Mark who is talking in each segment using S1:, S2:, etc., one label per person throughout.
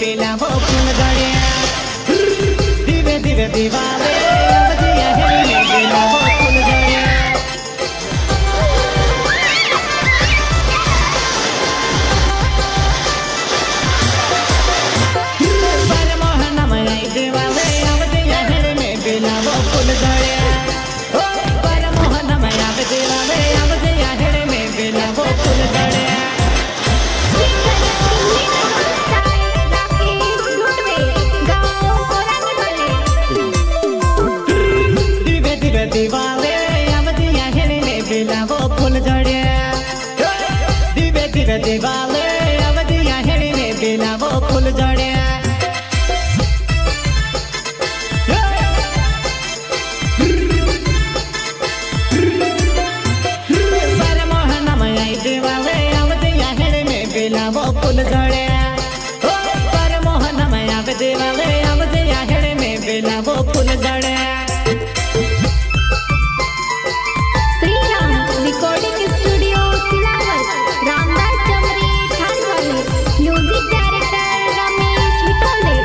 S1: बेला वो फूल गड़िया दिवे दिवे दीवाले अवधिया हेड़ी में बेला वो फूल गड़िया पर मोहन मई दीवाले अवधिया हेड़ी में बेला वो फूल गड़िया पर मोहन मई दीवाले अवधिया हेड़ी में बेला वो फूल गड़िया दिवाले अवधिया हेड़ी में बेला वो फूल जड़िया दिवे दिवे दिवाले अवधिया हेड़ी में बेला वो फूल जड़िया पर मोहन मई दिवाले अवधिया हेड़ी में बेला वो फूल जड़िया पर मोहन मई दिवाले अवधिया हेड़ी में बेला वो फूल जड़िया
S2: रिकॉर्डिंग स्टूडियो सिलावत रामदास चमरी ठाणवाले म्यूजिक डायरेक्टर रमेश विठोले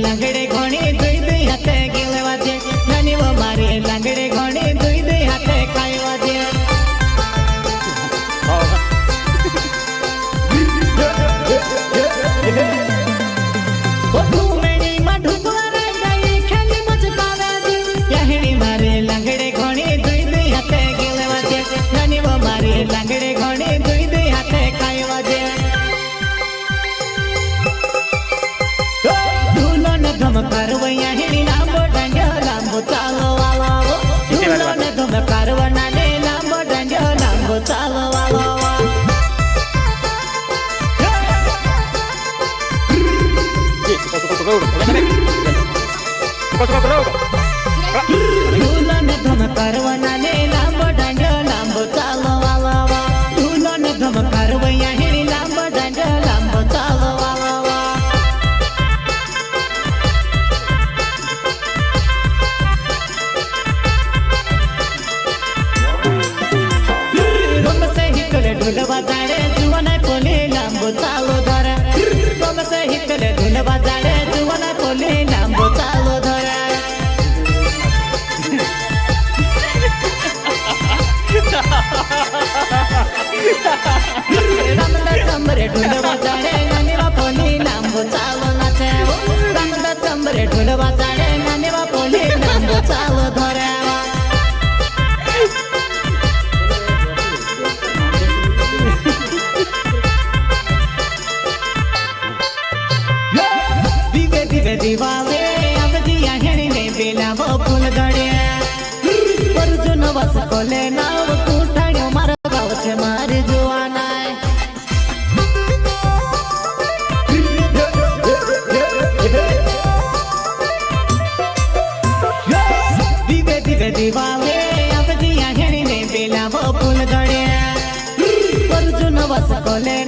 S2: लंगड़े घोड़ी दुई दुई हाथे गिले वाजे नानी वो मारे लंगड़े घोड़ी दुई दुई हाथे खाई वाजे वो घूमनी मधुपुरा गई खेली मुझकावे दी यहड़ी मारे लंगड़े घोड़ी दुई दुई हाथे गिले वाजे नानी वो मारे लंगड़े घोड़ी दुई दुई हाथे खाई वाजे धम करवैया हिड़ी लांबो डांडियो लांबो चालो वालो धूलो ने धम करवना ने लांबो डांडियो लांबो चालो वालो धूलो ने धम करवना ने लांबो डांडियो लांबो चालो वालो धूलो ने धम करवैया हिड़ी लांबो डांडियो लांबो चालो वालो ढोल बजाड़े जुवना कोली लांबो चालो धरा तुम से हिकले ढोल बजाड़े जुवना कोली लांबो चालो धरा रामदा चंबरे ढोल बजाड़े नानीवा कोली लांबो चालो नाचे रामदा चंबरे ढोल बजाड़े नानीवा कोली लांबो चालो धरा दिवाले अवधिया हेड़ी में बेला वो फूल गड़िया पर जो नवस कोले नाव कुठाड़ियो मारो गाव छे मारे जुआना दिवे दिवे दिवाले अवधिया हेड़ी में बेला वो फूल गड़िया पर जो नवस कोले